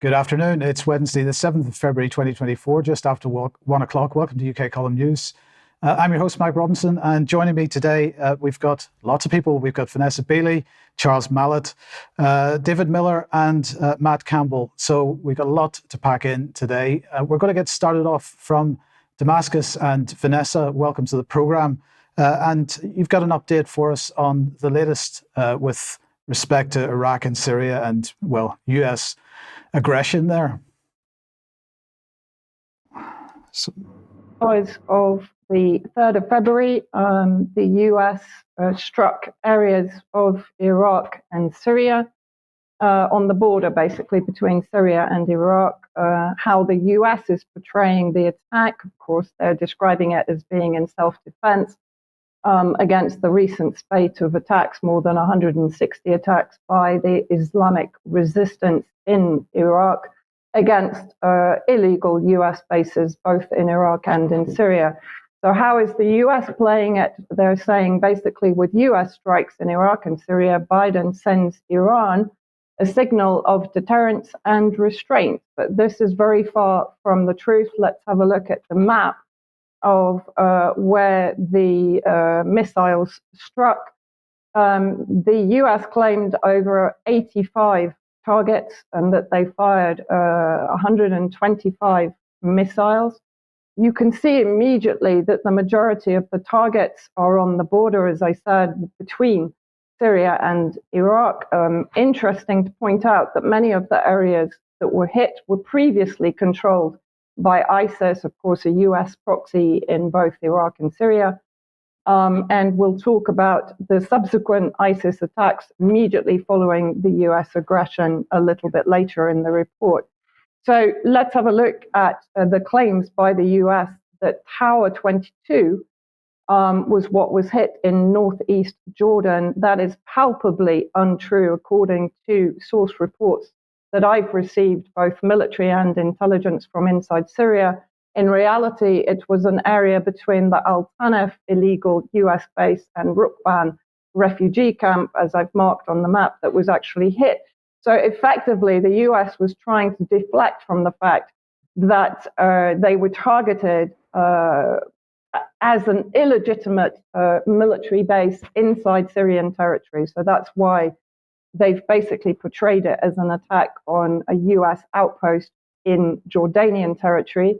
Good afternoon. It's Wednesday, the 7th of February, 2024, just after 1 o'clock. Welcome to UK Column News. I'm your host, Mike Robinson, and joining me today, we've got lots of people. We've got Vanessa Beeley, Charles Malet, David Miller, and Matt Campbell. So we've got a lot to pack in today. We're going to get started off from Damascus. And Vanessa, welcome to the programme. And you've got an update for us on the latest with respect to Iraq and Syria and, well, US aggression there. So, of the 3rd of February, the US struck areas of Iraq and Syria on the border, basically, between Syria and Iraq. How the US is portraying the attack, of course, they're describing it as being in self-defense against the recent spate of attacks, more than 160 attacks by the Islamic resistance in Iraq against illegal US bases, both in Iraq and in Syria. So how is the US playing it? They're saying basically with US strikes in Iraq and Syria, Biden sends Iran a signal of deterrence and restraint. But this is very far from the truth. Let's have a look at the map of where the missiles struck. The US claimed over 85 targets and that they fired 125 missiles. You can see immediately that the majority of the targets are on the border, as I said, between Syria and Iraq. Interesting to point out that many of the areas that were hit were previously controlled by ISIS, of course, a US proxy in both Iraq and Syria. And we'll talk about the subsequent ISIS attacks immediately following the US aggression a little bit later in the report. So let's have a look at the claims by the US that Tower 22 was what was hit in northeast Jordan. That is palpably untrue, according to source reports that I've received, both military and intelligence from inside Syria. In reality, it was an area between the Al-Tanf illegal US base and Rukban refugee camp, as I've marked on the map, that was actually hit. So effectively, the US was trying to deflect from the fact that they were targeted as an illegitimate military base inside Syrian territory. So that's why they've basically portrayed it as an attack on a US outpost in Jordanian territory.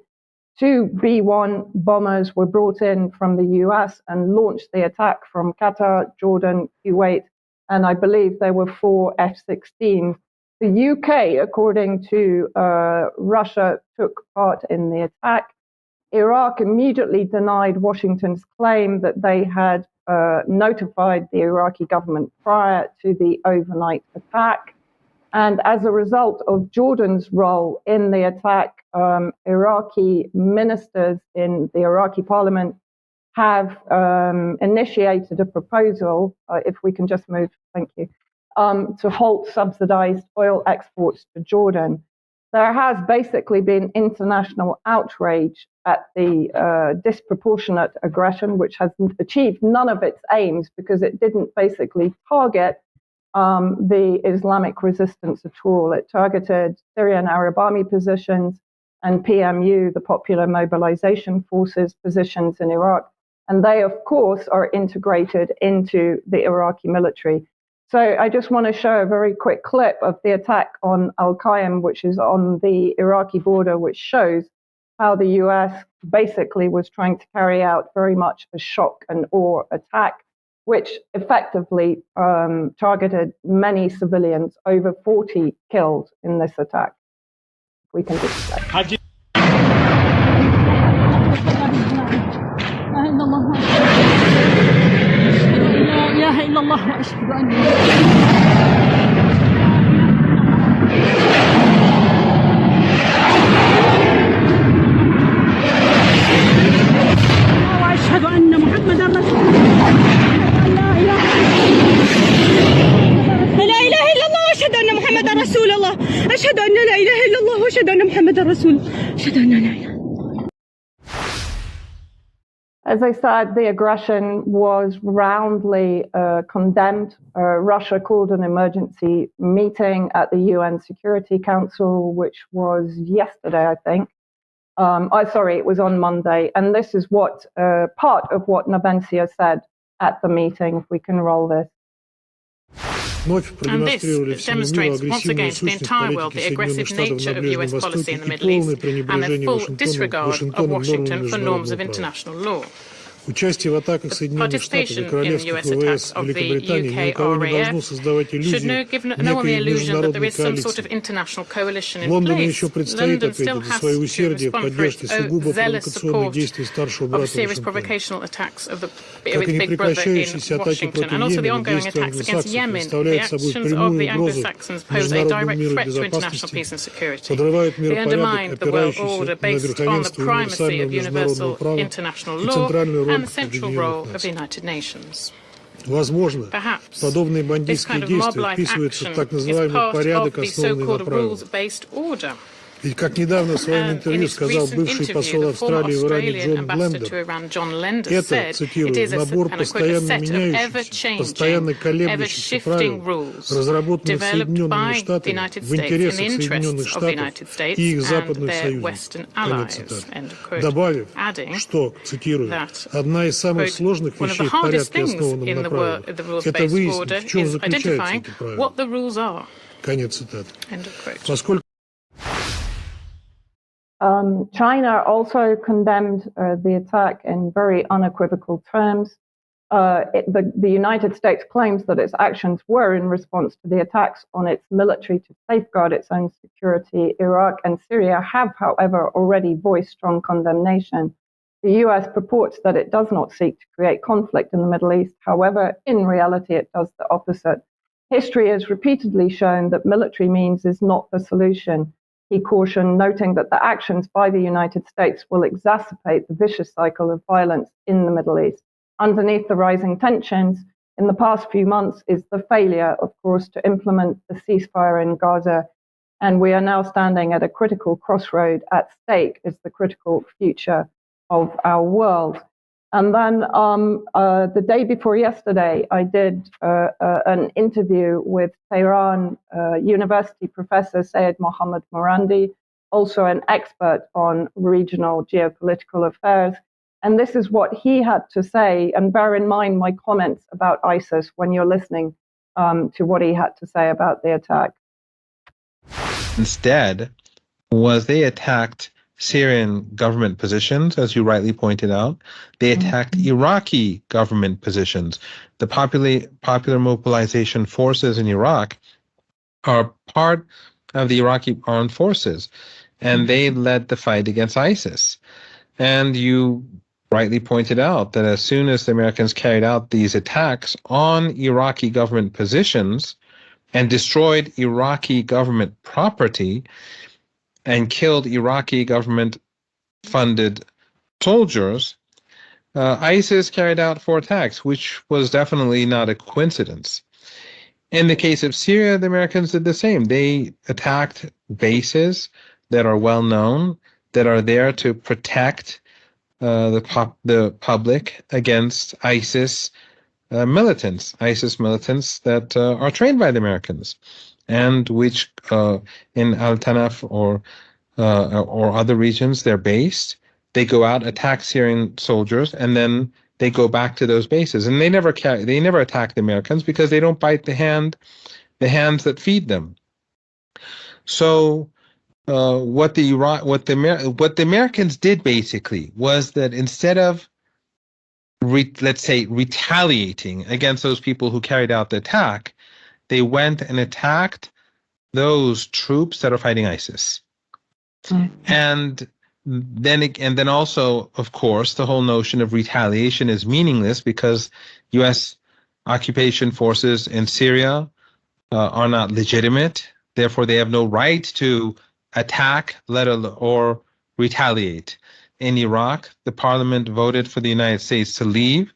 2 B-1 bombers were brought in from the US and launched the attack from Qatar, Jordan, Kuwait, and I believe there were 4 F-16s. The UK, according to Russia, took part in the attack. Iraq immediately denied Washington's claim that they had notified the Iraqi government prior to the overnight attack. And as a result of Jordan's role in the attack, Iraqi ministers in the Iraqi parliament have initiated a proposal, if we can just move, thank you, to halt subsidized oil exports to Jordan. There has basically been international outrage at the disproportionate aggression, which has achieved none of its aims because it didn't basically target the Islamic resistance at all. It targeted Syrian Arab Army positions and PMU, the Popular Mobilization Forces positions in Iraq. And they, of course, are integrated into the Iraqi military. So I just want to show a very quick clip of the attack on Al-Qaim, which is on the Iraqi border, which shows how the US basically was trying to carry out very much a shock and awe attack, which effectively targeted many civilians, over 40 killed in this attack. We can just say. وأشهد أن محمدا رسول الله لا إله إلا الله وأشهد أن محمدا رسول الله أشهد أن لا إله إلا الله وأشهد أن محمدا رسول الله أشهد أن لا إله. As I said, the aggression was roundly condemned. Russia called an emergency meeting at the UN Security Council, which was yesterday, I think. Sorry, it was on Monday. And this is what part of what Navencia said at the meeting, if we can roll this. And this demonstrates once again to the entire world the aggressive nature of US policy in the Middle East and the full disregard of Washington for norms of international law. Participation in US attacks of the UK RAF should give no one the illusion that there is some sort of international coalition in place. London still has to respond for its zealous support of serious provocational attacks of its big brother in Washington, and also the ongoing attacks against Yemen. The actions of the Anglo-Saxons pose a direct threat to international peace and security. They undermine the world order based on the primacy of universal international law and the central role of the United Nations. Perhaps this kind of mob-like action is part of the so-called rules-based order. Ведь, как недавно в своем интервью сказал бывший посол Австралии в Иране Джон Лендер, это, цитирую, набор постоянно меняющихся, постоянно колеблющихся правил, разработанных Соединенными Штатами в интересах Соединенных Штатов и их западных союзников. Конец цитаты. Добавив, что, цитирую, одна из самых сложных вещей в порядке, основанном на правилах, это выяснить, в чем заключаются эти правила. Конец цитаты. Поскольку China also condemned the attack in very unequivocal terms. The United States claims that its actions were in response to the attacks on its military to safeguard its own security. Iraq and Syria have, however, already voiced strong condemnation. The US purports that it does not seek to create conflict in the Middle East. However, in reality, it does the opposite. History has repeatedly shown that military means is not the solution. He cautioned, noting that the actions by the United States will exacerbate the vicious cycle of violence in the Middle East. Underneath the rising tensions in the past few months is the failure, of course, to implement the ceasefire in Gaza. And we are now standing at a critical crossroad. At stake is the critical future of our world. And then the day before yesterday, I did an interview with Tehran University professor Syed Mohammad Morandi, also an expert on regional geopolitical affairs. And this is what he had to say. And bear in mind my comments about ISIS when you're listening to what he had to say about the attack. Instead, was they attacked Syrian government positions, as you rightly pointed out. They attacked Iraqi government positions. The popular mobilization forces in Iraq are part of the Iraqi armed forces, and they led the fight against ISIS. And you rightly pointed out that as soon as the Americans carried out these attacks on Iraqi government positions and destroyed Iraqi government property, and killed Iraqi government-funded soldiers, ISIS carried out 4 attacks, which was definitely not a coincidence. In the case of Syria, the Americans did the same. They attacked bases that are well known, that are there to protect the public against ISIS militants that are trained by the Americans, and which in Al-Tanaf or other regions they're based. They go out, attack Syrian soldiers, and then they go back to those bases. And they never attack the Americans because they don't bite the hands that feed them. So what the Americans did basically was that instead of retaliating against those people who carried out the attack, they went and attacked those troops that are fighting ISIS. And then also, of course, the whole notion of retaliation is meaningless because U.S. occupation forces in Syria are not legitimate. Therefore, they have no right to attack, or retaliate. In Iraq, the parliament voted for the United States to leave.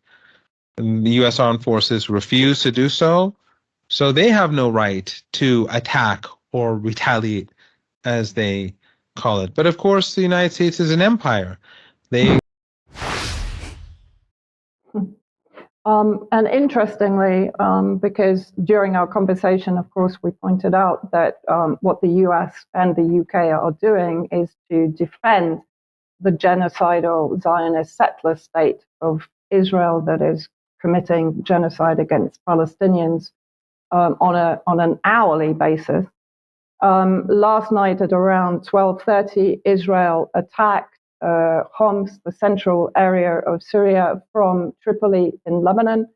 The U.S. armed forces refused to do so. So they have no right to attack or retaliate, as they call it. But of course, the United States is an empire. And interestingly, because during our conversation, of course, we pointed out that what the US and the UK are doing is to defend the genocidal Zionist settler state of Israel that is committing genocide against Palestinians on an hourly basis. Last night at around 12:30, Israel attacked Homs, the central area of Syria, from Tripoli in Lebanon,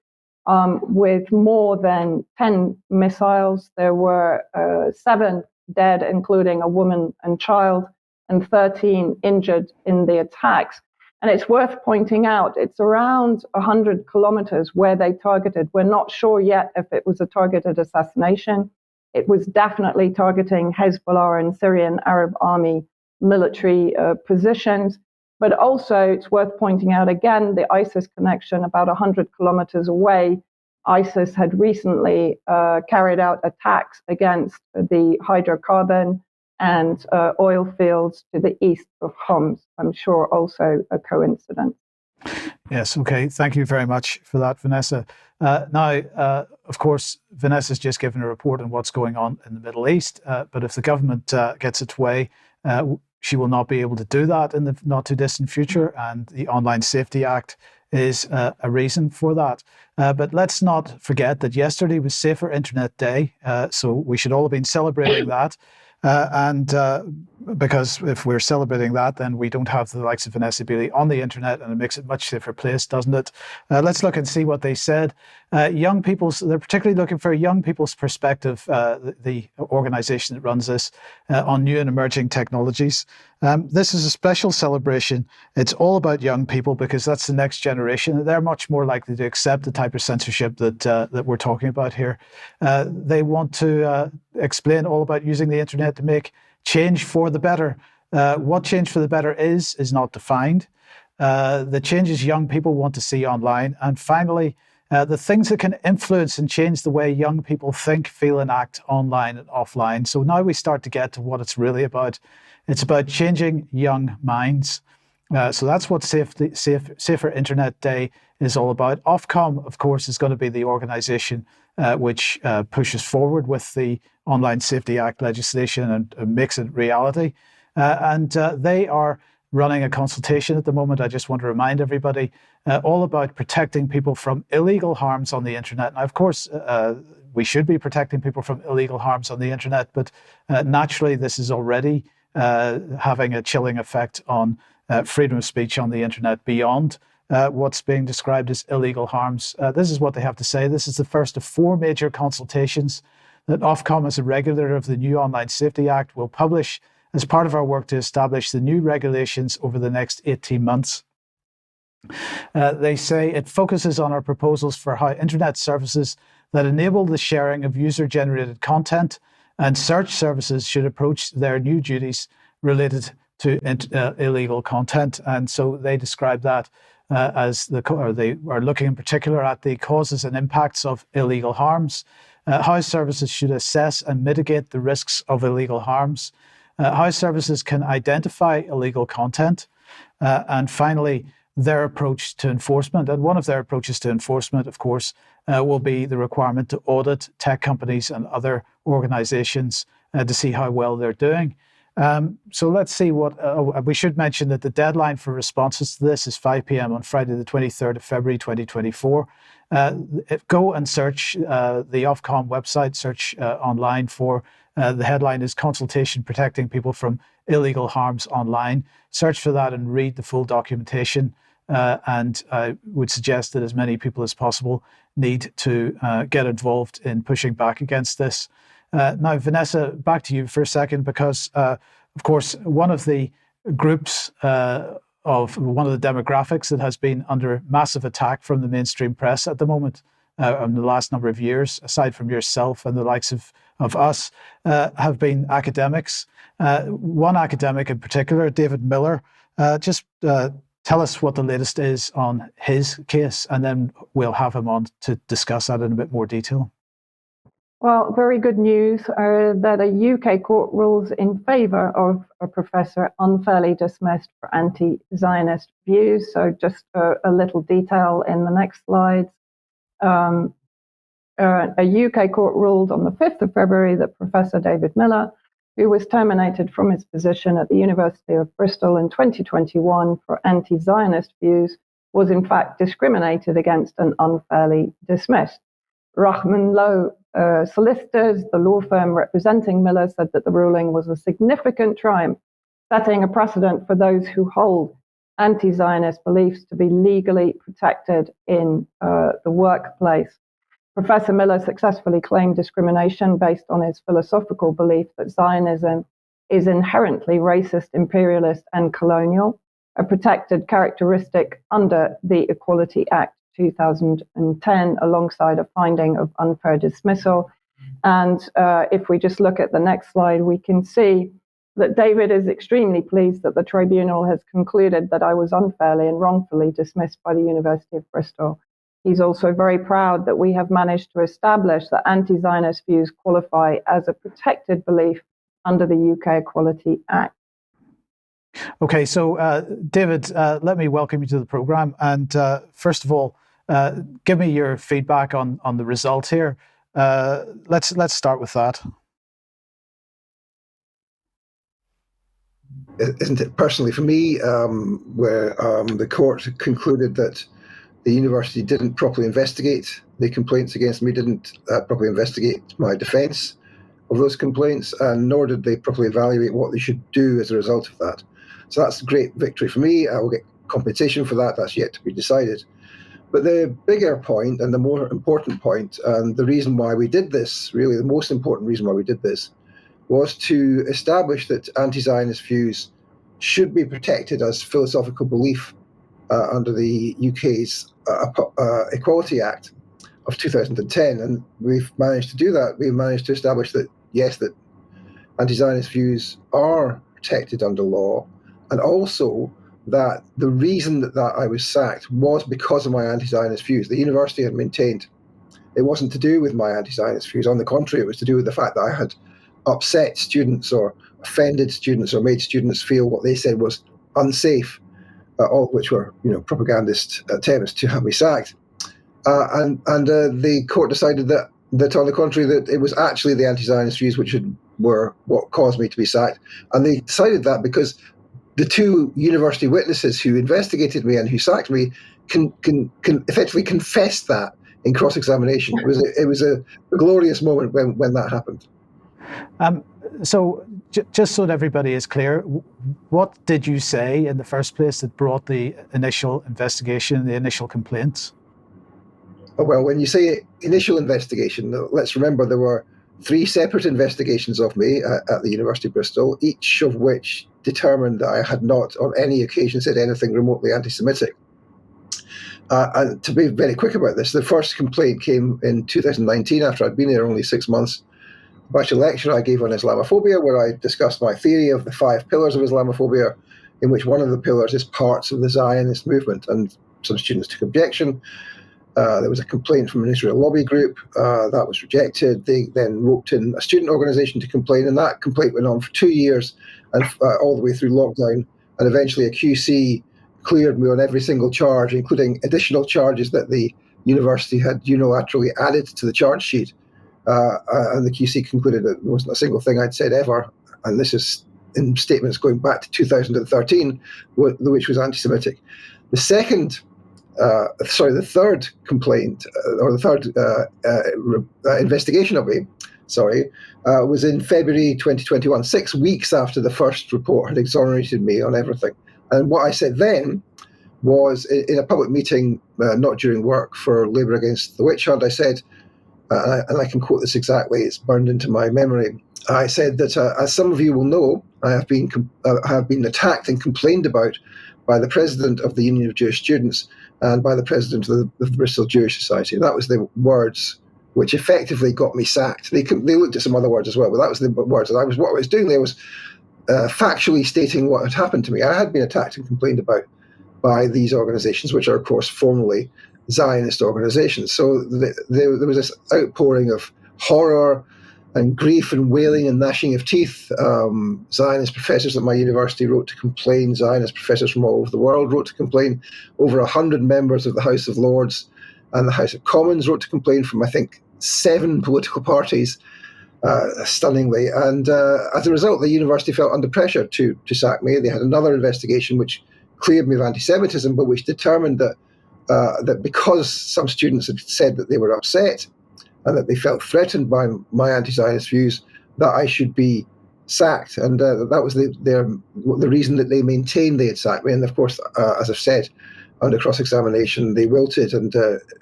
with more than 10 missiles. There were 7 dead, including a woman and child, and 13 injured in the attacks. And it's worth pointing out, it's around 100 kilometers where they targeted. We're not sure yet if it was a targeted assassination. It was definitely targeting Hezbollah and Syrian Arab Army military positions. But also, it's worth pointing out again the ISIS connection about 100 kilometers away. ISIS had recently carried out attacks against the hydrocarbon and oil fields to the east of Homs. I'm sure also a coincidence. Yes, okay. Thank you very much for that, Vanessa. Now, of course, Vanessa's just given a report on what's going on in the Middle East, but if the government gets its way, she will not be able to do that in the not too distant future, and the Online Safety Act is a reason for that. But let's not forget that yesterday was Safer Internet Day, so we should all have been celebrating that. Because if we're celebrating that, then we don't have the likes of Vanessa Beeley on the internet, and it makes it a much safer place, doesn't it? Let's look and see what they said. Young people's, they're particularly looking for young people's perspective, the organization that runs this, on new and emerging technologies. This is a special celebration. It's all about young people because that's the next generation. They're much more likely to accept the type of censorship that we're talking about here. They want to explain all about using the internet to make change for the better. What change for the better is not defined. The changes young people want to see online. And finally, the things that can influence and change the way young people think, feel, and act online and offline. So now we start to get to what it's really about. It's about changing young minds. So that's what Safer Internet Day is all about. Ofcom, of course, is going to be the organization which pushes forward with the Online Safety Act legislation and makes it reality. And they are running a consultation at the moment. I just want to remind everybody all about protecting people from illegal harms on the internet. Now, of course, we should be protecting people from illegal harms on the internet, but naturally this is already having a chilling effect on freedom of speech on the internet beyond what's being described as illegal harms. This is what they have to say. This is the first of 4 major consultations that Ofcom, as a regulator of the new Online Safety Act, will publish as part of our work to establish the new regulations over the next 18 months. They say it focuses on our proposals for how internet services that enable the sharing of user-generated content and search services should approach their new duties related to illegal content. And so they describe that as they are looking in particular at the causes and impacts of illegal harms, how services should assess and mitigate the risks of illegal harms, how services can identify illegal content, and finally, their approach to enforcement. And one of their approaches to enforcement, of course, will be the requirement to audit tech companies and other organizations to see how well they're doing. So let's see what, we should mention that the deadline for responses to this is 5 p.m. on Friday, the 23rd of February, 2024. Go and search the Ofcom website, search online for, the headline is Consultation Protecting People from Illegal Harms Online. Search for that and read the full documentation. And I would suggest that as many people as possible need to get involved in pushing back against this. Now, Vanessa, back to you for a second, because, of course, one of the groups one of the demographics that has been under massive attack from the mainstream press at the moment in the last number of years, aside from yourself and the likes of us, have been academics. One academic in particular, David Miller, just tell us what the latest is on his case, and then we'll have him on to discuss that in a bit more detail. Well, very good news that a UK court rules in favour of a professor unfairly dismissed for anti-Zionist views. So just a little detail in the next slides. A UK court ruled on the 5th of February that Professor David Miller, who was terminated from his position at the University of Bristol in 2021 for anti-Zionist views, was in fact discriminated against and unfairly dismissed. Rahman Lowe Solicitors, the law firm representing Miller, said that the ruling was a significant triumph, setting a precedent for those who hold anti-Zionist beliefs to be legally protected in the workplace. Professor Miller successfully claimed discrimination based on his philosophical belief that Zionism is inherently racist, imperialist, and colonial, a protected characteristic under the Equality Act 2010, alongside a finding of unfair dismissal. And if we just look at the next slide, we can see that David is extremely pleased that the tribunal has concluded that I was unfairly and wrongfully dismissed by the University of Bristol. He's also very proud that we have managed to establish that anti-Zionist views qualify as a protected belief under the UK Equality Act. Okay, so David, let me welcome you to the program. And first of all, give me your feedback on the result here. Let's start with that. Isn't it personally for me, where the court concluded that the university didn't properly investigate the complaints against me, didn't properly investigate my defence of those complaints, and nor did they properly evaluate what they should do as a result of that. So that's a great victory for me. I will get compensation for that. That's yet to be decided. But the bigger point, and the more important point, and the reason why we did this, really the most important reason why we did this, was to establish that anti-Zionist views should be protected as philosophical belief under the UK's Equality Act of 2010. And we've managed to do that. We've managed to establish that, yes, that anti-Zionist views are protected under law, and also that the reason that I was sacked was because of my anti-Zionist views. The university had maintained it wasn't to do with my anti-Zionist views. On the contrary, it was to do with the fact that I had upset students or offended students or made students feel what they said was unsafe, all of which were, propagandist attempts to have me sacked. And the court decided that on the contrary, that it was actually the anti-Zionist views which were what caused me to be sacked. And they decided that because the two university witnesses who investigated me and who sacked me can effectively confess that in cross-examination. It was a glorious moment when that happened. So just so that everybody is clear, what did you say in the first place that brought the initial investigation, the initial complaints? Well, when you say initial investigation, let's remember there were 3 separate investigations of me at the University of Bristol, each of which determined that I had not on any occasion said anything remotely anti-Semitic. And to be very quick about this, the first complaint came in 2019 after I'd been there only 6 months. About a lecture I gave on Islamophobia, where I discussed my theory of the 5 pillars of Islamophobia, in which one of the pillars is parts of the Zionist movement, and some students took objection. There was a complaint from an Israel lobby group that was rejected. They then roped in a student organization to complain, and that complaint went on for 2 years and all the way through lockdown. And eventually a QC cleared me on every single charge, including additional charges that the university had unilaterally added to the charge sheet. And the QC concluded that there wasn't a single thing I'd said ever, and this is in statements going back to 2013, which was anti-Semitic. The third complaint, or the third investigation of me, was in February 2021, 6 weeks after the first report had exonerated me on everything. And what I said then was, in a public meeting, not during work, for Labour Against the Witch Hunt, I said, and I can quote this exactly, it's burned into my memory, I said that, as some of you will know, I have been attacked and complained about by the president of the Union of Jewish Students and by the president of the Bristol Jewish Society. And that was the words which effectively got me sacked. They looked at some other words as well, but that was the words. And what I was doing there was factually stating what had happened to me. I had been attacked and complained about by these organizations, which are, of course, formally Zionist organizations. So there was this outpouring of horror and grief and wailing and gnashing of teeth. Zionist professors at my university wrote to complain. Zionist professors from all over the world wrote to complain. Over 100 members of the House of Lords and the House of Commons wrote to complain from, I think, 7 political parties, stunningly. And as a result, the university felt under pressure to sack me. They had another investigation which cleared me of anti-Semitism, but which determined that because some students had said that they were upset and that they felt threatened by my anti-Zionist views, that I should be sacked. And that was the reason that they maintained they had sacked me. And of course, as I've said, under cross-examination, they wilted and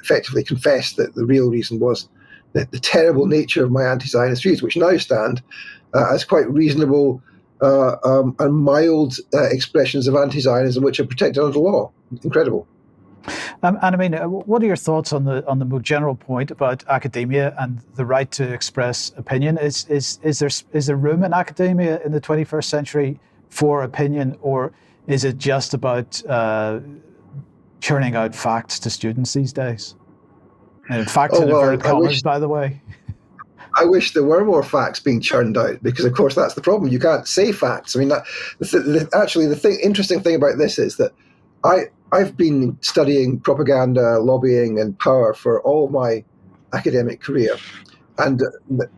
effectively confessed that the real reason was the terrible nature of my anti-Zionist views, which now stand as quite reasonable and mild expressions of anti-Zionism, which are protected under law. Incredible. And I mean, what are your thoughts on the more general point about academia and the right to express opinion? Is there room in academia in the 21st century for opinion, or is it just about churning out facts to students these days? And facts in inverted commas, by the way. I wish there were more facts being churned out, because, of course, that's the problem. You can't say facts. I mean, the interesting thing about this is that I've been studying propaganda, lobbying, and power for all my academic career. And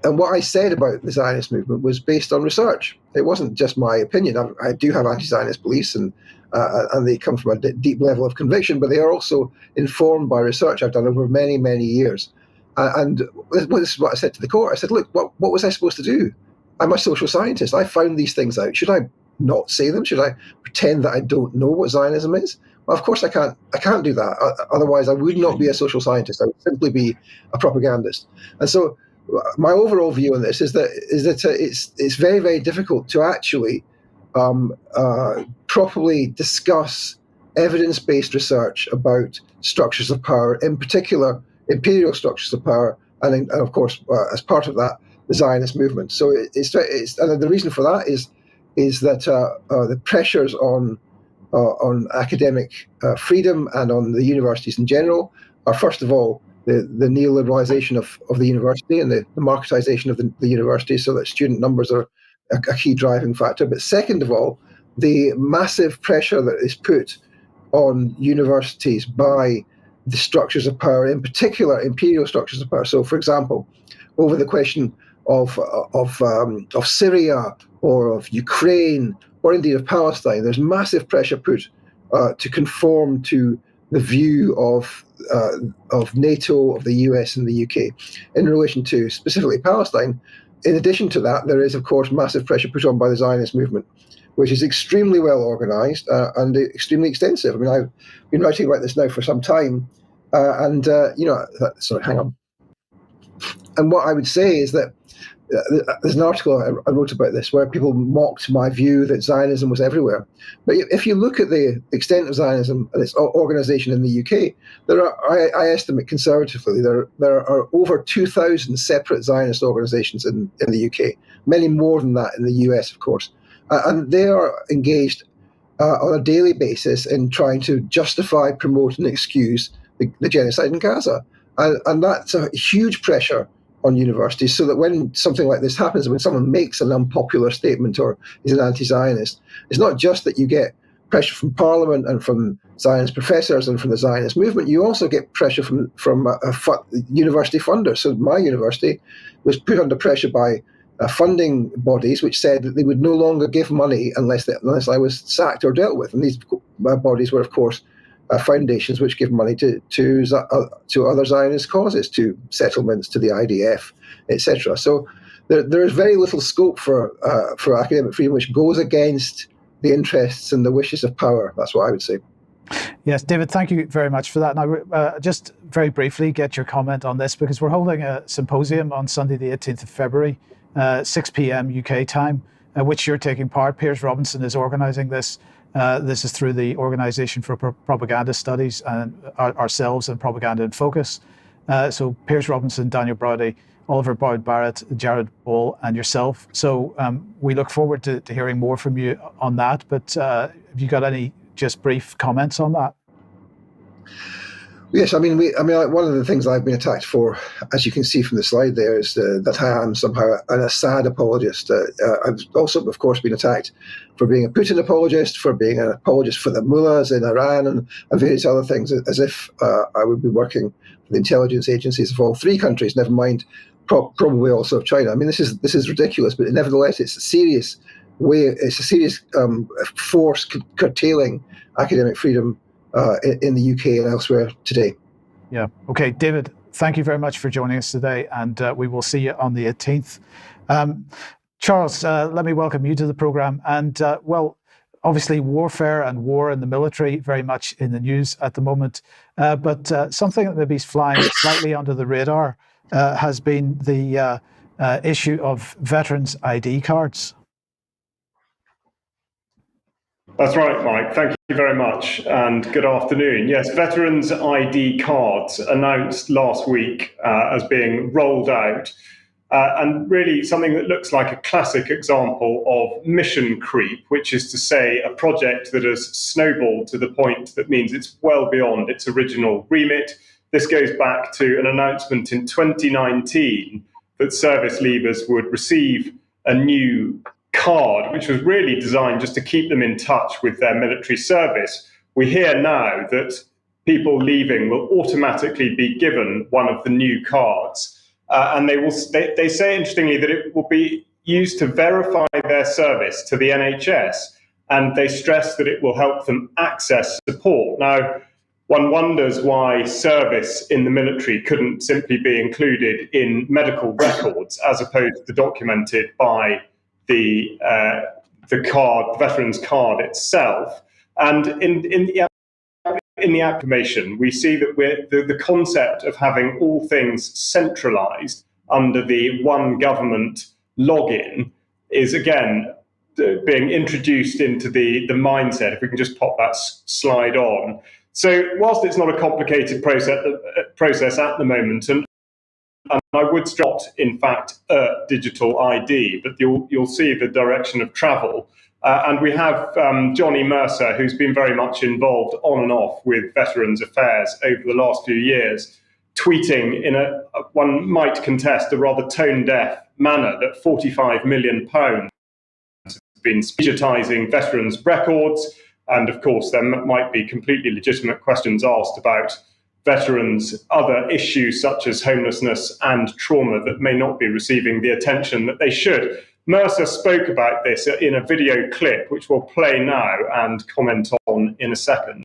what I said about the Zionist movement was based on research. It wasn't just my opinion. I do have anti-Zionist beliefs, and they come from a deep level of conviction, but they are also informed by research I've done over many, many years. And this is what I said to the court. I said, look, what was I supposed to do? I'm a social scientist. I found these things out. Should I not say them? Should I pretend that I don't know what Zionism is? Well, of course I can't. I can't do that. Otherwise, I would not be a social scientist. I would simply be a propagandist. And so, my overall view on this is that it's very, very difficult to actually properly discuss evidence-based research about structures of power, in particular imperial structures of power, and of course, as part of that, the Zionist movement. So it's and the reason for that is that the pressures on academic freedom and on the universities in general are, first of all, the neoliberalization of the university and the marketization of the university, so that student numbers are a key driving factor. But second of all, the massive pressure that is put on universities by the structures of power, in particular imperial structures of power. So, for example, over the question of Syria or of Ukraine or indeed of Palestine, there's massive pressure put to conform to the view of NATO, of the US and the UK in relation to specifically Palestine. In addition to that, there is, of course, massive pressure put on by the Zionist movement, which is extremely well organized and extremely extensive. I mean, I've been writing about this now for some time, sorry, hang on. And what I would say is that there's an article I wrote about this where people mocked my view that Zionism was everywhere. But if you look at the extent of Zionism and its organization in the UK, there are, I estimate conservatively, there are over 2,000 separate Zionist organizations in the UK, many more than that in the US, of course. And they are engaged on a daily basis in trying to justify, promote, and excuse the genocide in Gaza. And that's a huge pressure on universities, so that when something like this happens, when someone makes an unpopular statement or is an anti-Zionist, it's not just that you get pressure from Parliament and from Zionist professors and from the Zionist movement, you also get pressure from university funders. So my university was put under pressure by funding bodies which said that they would no longer give money unless I was sacked or dealt with. And these bodies were, of course, foundations which give money to other Zionist causes, to settlements, to the IDF, etc. So there is very little scope for academic freedom which goes against the interests and the wishes of power. That's what I would say. Yes, David, thank you very much for that. Now, just very briefly get your comment on this, because we're holding a symposium on Sunday the 18th of February, 6 p.m. UK time, which you're taking part. Piers Robinson is organising this. This is through the Organisation for Propaganda Studies and ourselves and Propaganda in Focus. So Piers Robinson, Daniel Browdy, Oliver Bowd-Barrett, Jared Ball, and yourself. So we look forward to hearing more from you on that. But have you got any just brief comments on that? Yes, I mean, one of the things I've been attacked for, as you can see from the slide there, is that I am somehow an Assad apologist. I've also, of course, been attacked for being a Putin apologist, for being an apologist for the mullahs in Iran, and various other things, as if I would be working for the intelligence agencies of all three countries, never mind probably also of China. I mean, this is ridiculous, but nevertheless, it's a serious force curtailing academic freedom in the UK and elsewhere today. Yeah. Okay, David, thank you very much for joining us today, and we will see you on the 18th. Charles, let me welcome you to the program. And well, obviously warfare and war in the military very much in the news at the moment, but something that maybe is flying slightly under the radar has been the issue of veterans' ID cards. That's right, Mike. Thank you very much, and good afternoon. Yes, veterans' ID cards announced last week as being rolled out, and really something that looks like a classic example of mission creep, which is to say a project that has snowballed to the point that means it's well beyond its original remit. This goes back to an announcement in 2019 that service leavers would receive a new card, which was really designed just to keep them in touch with their military service. We hear now that people leaving will automatically be given one of the new cards, and they say interestingly that it will be used to verify their service to the NHS, and they stress that it will help them access support. Now, one wonders why service in the military couldn't simply be included in medical records as opposed to documented by the card, the veteran's card itself. And in the application, we see that the concept of having all things centralized under the one government login is again being introduced into the mindset. If we can just pop that slide on. So whilst it's not a complicated process at the moment, and I would strut, in fact, digital ID, but you'll see the direction of travel. And we have Johnny Mercer, who's been very much involved on and off with Veterans Affairs over the last few years, tweeting in one might contest, a rather tone-deaf manner that £45 million has been digitising veterans' records. And of course, there might be completely legitimate questions asked about veterans' other issues such as homelessness and trauma that may not be receiving the attention that they should. Mercer spoke about this in a video clip, which we'll play now and comment on in a second.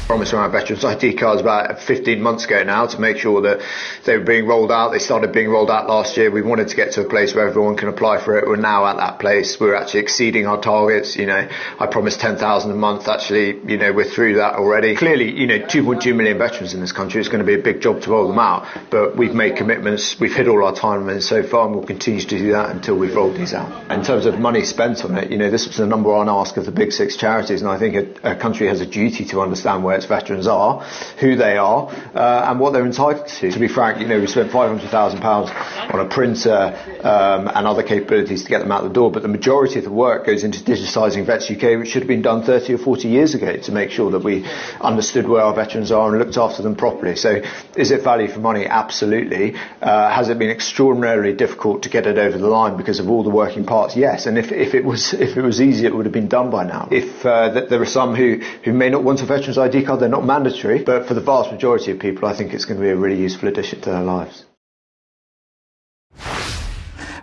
Promise around veterans ID cards about 15 months ago now to make sure that they were being rolled out. They started being rolled out last year. We wanted to get to a place where everyone can apply for it. We're now at that place. We're actually exceeding our targets. I promised 10,000 a month. Actually, we're through that already. Clearly, 2.2 million veterans in this country. It's going to be a big job to roll them out. But we've made commitments. We've hit all our timelines so far, and we'll continue to do that until we've rolled these out. In terms of money spent on it, this was the number one ask of the big six charities, and I think a country has a duty to understand where its veterans are, who they are, and what they're entitled to. To be frank, we spent £500,000 on a printer and other capabilities to get them out the door, but the majority of the work goes into digitising Vets UK, which should have been done 30 or 40 years ago to make sure that we understood where our veterans are and looked after them properly. So is it value for money? Absolutely. Has it been extraordinarily difficult to get it over the line because of all the working parts? Yes. And if it was easy, it would have been done by now. If there are some who may not want a veterans ID card, they're not mandatory, but for the vast majority of people, I think it's going to be a really useful addition to their lives.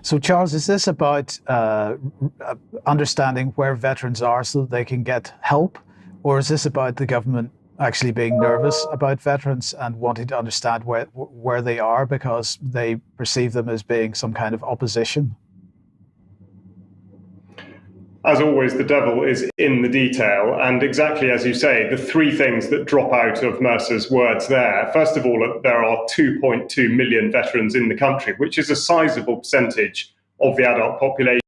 So, Charles, is this about understanding where veterans are so that they can get help, or is this about the government actually being nervous about veterans and wanting to understand where they are because they perceive them as being some kind of opposition? As always, the devil is in the detail, and exactly as you say, the three things that drop out of Mercer's words there. First of all, there are 2.2 million veterans in the country, which is a sizable percentage of the adult population.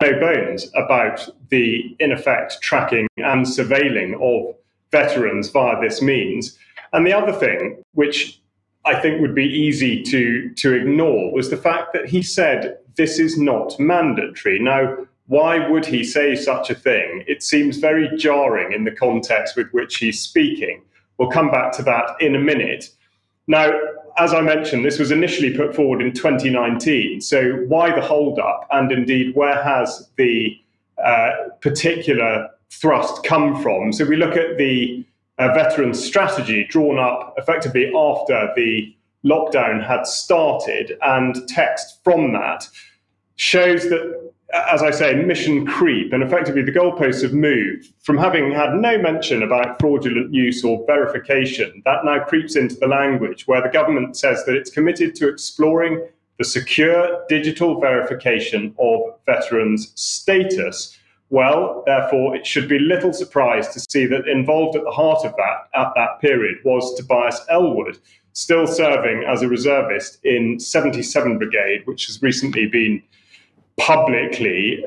No bones about the, in effect, tracking and surveilling of veterans via this means. And the other thing, which I think would be easy to ignore, was the fact that he said this is not mandatory. Now, why would he say such a thing? It seems very jarring in the context with which he's speaking. We'll come back to that in a minute. Now, as I mentioned, this was initially put forward in 2019. So why the hold-up? And indeed, where has the particular thrust come from? So we look at the veterans strategy drawn up effectively after the lockdown had started, and text from that shows that, as I say, mission creep, and effectively the goalposts have moved from having had no mention about fraudulent use or verification. That now creeps into the language where the government says that it's committed to exploring the secure digital verification of veterans' status. Well, therefore, it should be little surprise to see that involved at the heart of that at that period was Tobias Ellwood, still serving as a reservist in 77 Brigade, which has recently been publicly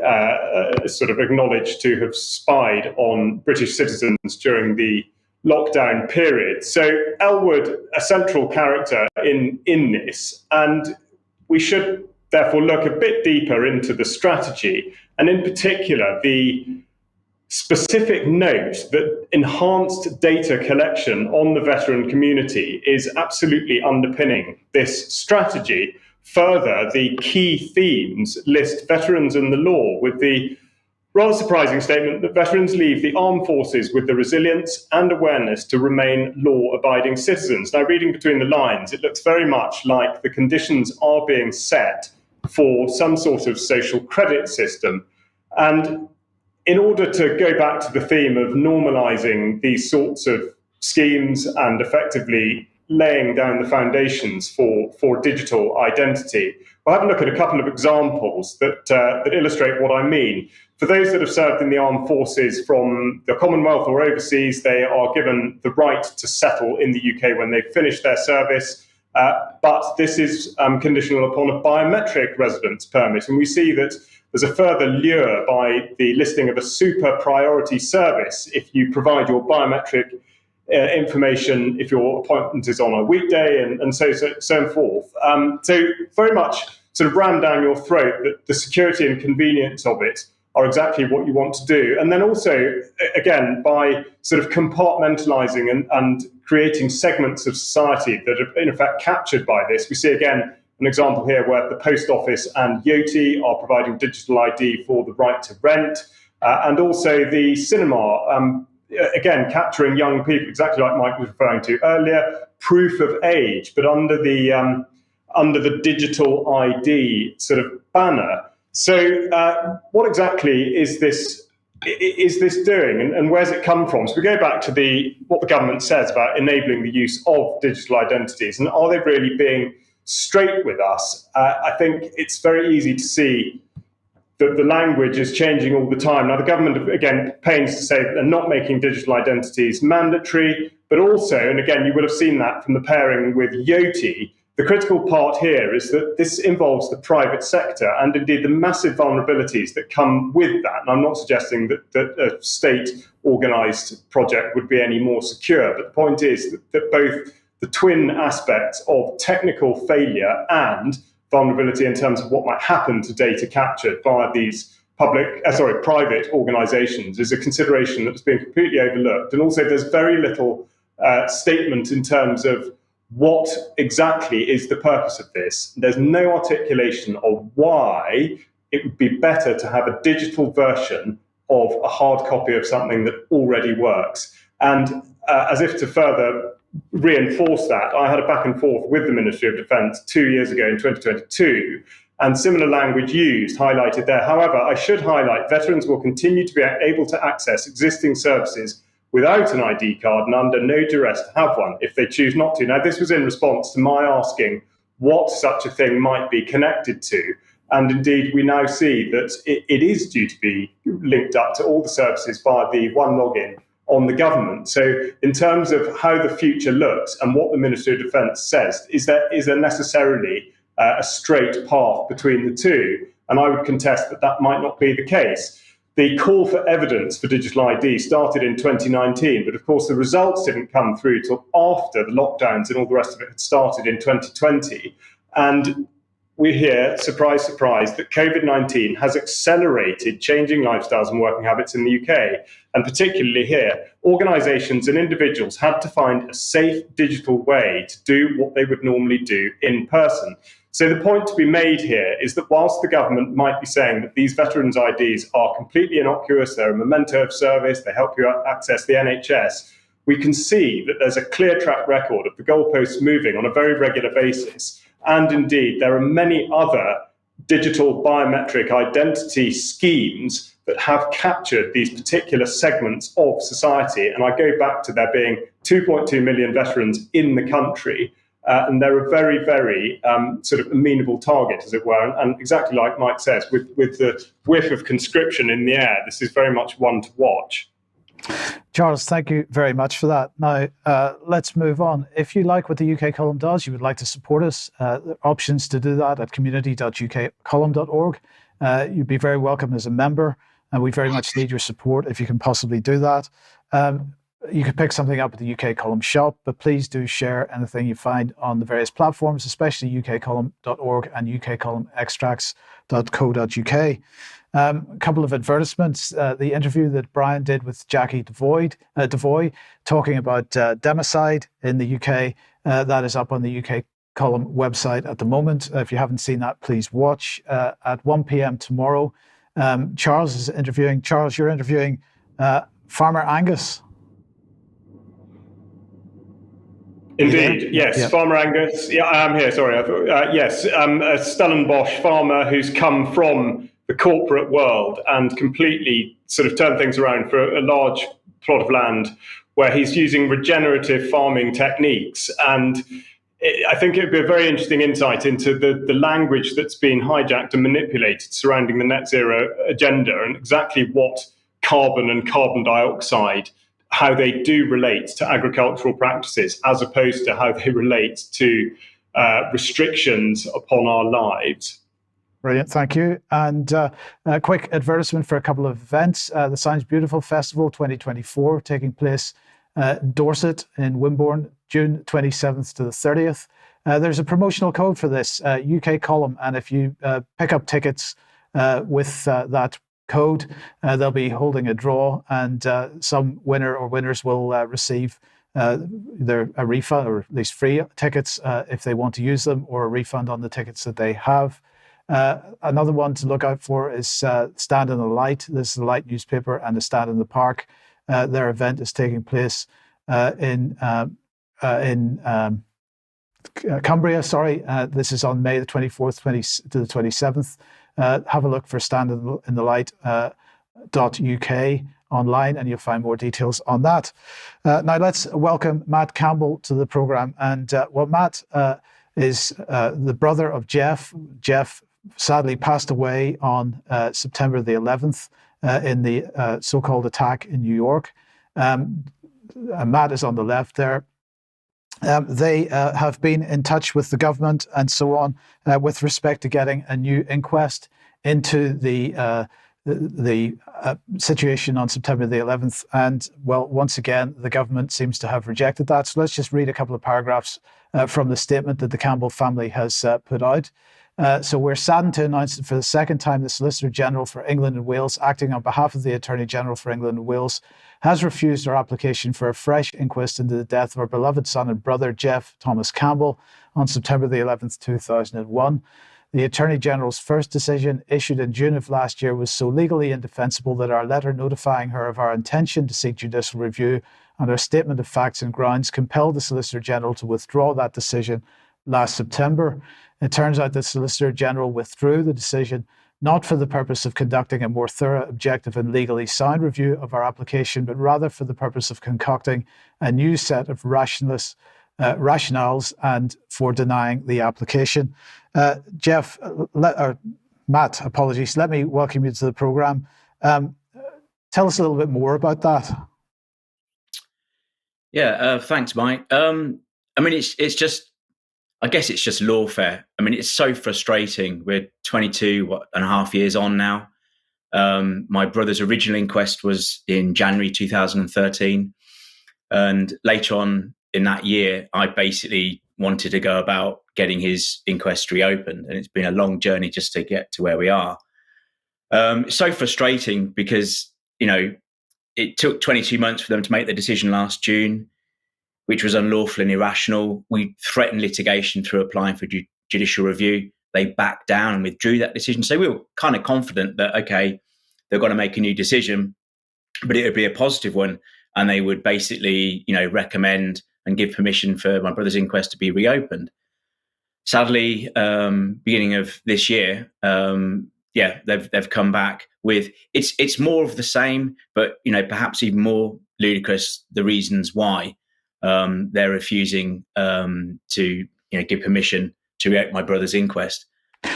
sort of acknowledged to have spied on British citizens during the lockdown period. So Ellwood, a central character in this, and we should therefore look a bit deeper into the strategy, and in particular the specific note that enhanced data collection on the veteran community is absolutely underpinning this strategy. Further, the key themes list veterans and the law, with the rather surprising statement that veterans leave the armed forces with the resilience and awareness to remain law-abiding citizens. Now, reading between the lines, it looks very much like the conditions are being set for some sort of social credit system. And in order to go back to the theme of normalising these sorts of schemes and effectively laying down the foundations for digital identity, we'll have a look at a couple of examples that illustrate what I mean. For those that have served in the armed forces from the Commonwealth or overseas, they are given the right to settle in the UK when they've finished their service, but this is conditional upon a biometric residence permit. And we see that there's a further lure by the listing of a super priority service if you provide your biometric information, if your appointment is on a weekday, and so forth. So very much sort of ram down your throat that the security and convenience of it are exactly what you want to do. And then also, again, by sort of compartmentalizing and creating segments of society that are in effect captured by this. We see again an example here where the Post Office and Yoti are providing digital ID for the right to rent, and also the cinema, again, capturing young people, exactly like Mike was referring to earlier, proof of age, but under the digital ID sort of banner. So what exactly is this doing, and where's it come from? So we go back to what the government says about enabling the use of digital identities, and are they really being straight with us? I think it's very easy to see that the language is changing all the time. Now, the government, again, pains to say that they're not making digital identities mandatory, but also, and again, you will have seen that from the pairing with Yoti, the critical part here is that this involves the private sector and indeed the massive vulnerabilities that come with that. And I'm not suggesting that a state-organised project would be any more secure, but the point is that both the twin aspects of technical failure and vulnerability in terms of what might happen to data captured via these private organisations is a consideration that's been completely overlooked. And also there's very little statement in terms of what exactly is the purpose of this. There's no articulation of why it would be better to have a digital version of a hard copy of something that already works. And as if to further reinforce that, I had a back and forth with the Ministry of Defence 2 years ago in 2022, and similar language used, highlighted there. However, I should highlight veterans will continue to be able to access existing services without an ID card and under no duress to have one if they choose not to. Now, this was in response to my asking what such a thing might be connected to. And indeed, we now see that it is due to be linked up to all the services via the one login on the government. So in terms of how the future looks and what the Ministry of Defence says, is there necessarily a straight path between the two? And I would contest that might not be the case. The call for evidence for digital ID started in 2019, but of course the results didn't come through till after the lockdowns and all the rest of it had started in 2020. And we hear, surprise, surprise, that COVID-19 has accelerated changing lifestyles and working habits in the UK. And particularly here, organisations and individuals had to find a safe digital way to do what they would normally do in person. So the point to be made here is that whilst the government might be saying that these veterans' IDs are completely innocuous, they're a memento of service, they help you access the NHS, we can see that there's a clear track record of the goalposts moving on a very regular basis. And indeed, there are many other digital biometric identity schemes that have captured these particular segments of society. And I go back to there being 2.2 million veterans in the country. And they're a very, very sort of amenable target, as it were. And exactly like Mike says, with the whiff of conscription in the air, this is very much one to watch. Charles, thank you very much for that. Now, let's move on. If you like what the UK Column does, you would like to support us, there are options to do that at community.ukcolumn.org. You'd be very welcome as a member, and we very much need your support if you can possibly do that. You could pick something up at the UK Column shop, but please do share anything you find on the various platforms, especially ukcolumn.org and ukcolumnextracts.co.uk. A couple of advertisements. The interview that Brian did with Jackie Devoy talking about democide in the UK, that is up on the UK Column website at the moment. If you haven't seen that, please watch. At 1 p.m. tomorrow, Charles is interviewing. Charles, you're interviewing Farmer Angus. Indeed, yes, yeah. Farmer Angus. Yeah, I am here. Sorry, I thought. Yes, a Stellenbosch farmer who's come from the corporate world and completely sort of turned things around for a large plot of land where he's using regenerative farming techniques. And I think it would be a very interesting insight into the language that's been hijacked and manipulated surrounding the net zero agenda and exactly what carbon and carbon dioxide, how they do relate to agricultural practices as opposed to how they relate to restrictions upon our lives. Brilliant, thank you. And a quick advertisement for a couple of events. The Sounds Beautiful Festival 2024 taking place Dorset in Wimborne, June 27th to the 30th. There's a promotional code for this, UK Column, and if you pick up tickets with that code, they'll be holding a draw, and some winner or winners will receive either a refund or at least free tickets if they want to use them, or a refund on the tickets that they have. Another one to look out for is Stand in the Light. This is the Light newspaper and the Stand in the Park. Their event is taking place in Cumbria. This is on May the 24th to the 27th. Have a look for standinthelight.uk online, and you'll find more details on that. Now let's welcome Matt Campbell to the program. And Matt is the brother of Jeff. Jeff sadly passed away on September the 11th in the so-called attack in New York. Matt is on the left there. They have been in touch with the government and so on with respect to getting a new inquest into the situation on September the 11th. And, well, once again, the government seems to have rejected that. So let's just read a couple of paragraphs from the statement that the Campbell family has put out. So we're saddened to announce that for the second time, the Solicitor General for England and Wales, acting on behalf of the Attorney General for England and Wales, has refused our application for a fresh inquest into the death of our beloved son and brother, Jeff Thomas Campbell, on September the 11th, 2001. The Attorney General's first decision, issued in June of last year, was so legally indefensible that our letter notifying her of our intention to seek judicial review and our statement of facts and grounds compelled the Solicitor General to withdraw that decision last September. It turns out the Solicitor General withdrew the decision not for the purpose of conducting a more thorough, objective and legally sound review of our application, but rather for the purpose of concocting a new set of rationales and for denying the application. Matt, apologies. Let me welcome you to the programme. Tell us a little bit more about that. Yeah, thanks, Mike. I guess it's just lawfare. I mean, it's so frustrating. We're 22 and a half years on now. My brother's original inquest was in January 2013. And later on in that year, I basically wanted to go about getting his inquest reopened. And it's been a long journey just to get to where we are. It's so frustrating because, it took 22 months for them to make the decision last June, which was unlawful and irrational. We threatened litigation through applying for judicial review. They backed down and withdrew that decision. So we were kind of confident that, okay, they're going to make a new decision, but it would be a positive one. And they would basically, recommend and give permission for my brother's inquest to be reopened. Sadly, beginning of this year, they've come back with it's more of the same, but perhaps even more ludicrous the reasons why they're refusing to give permission to reopen my brother's inquest.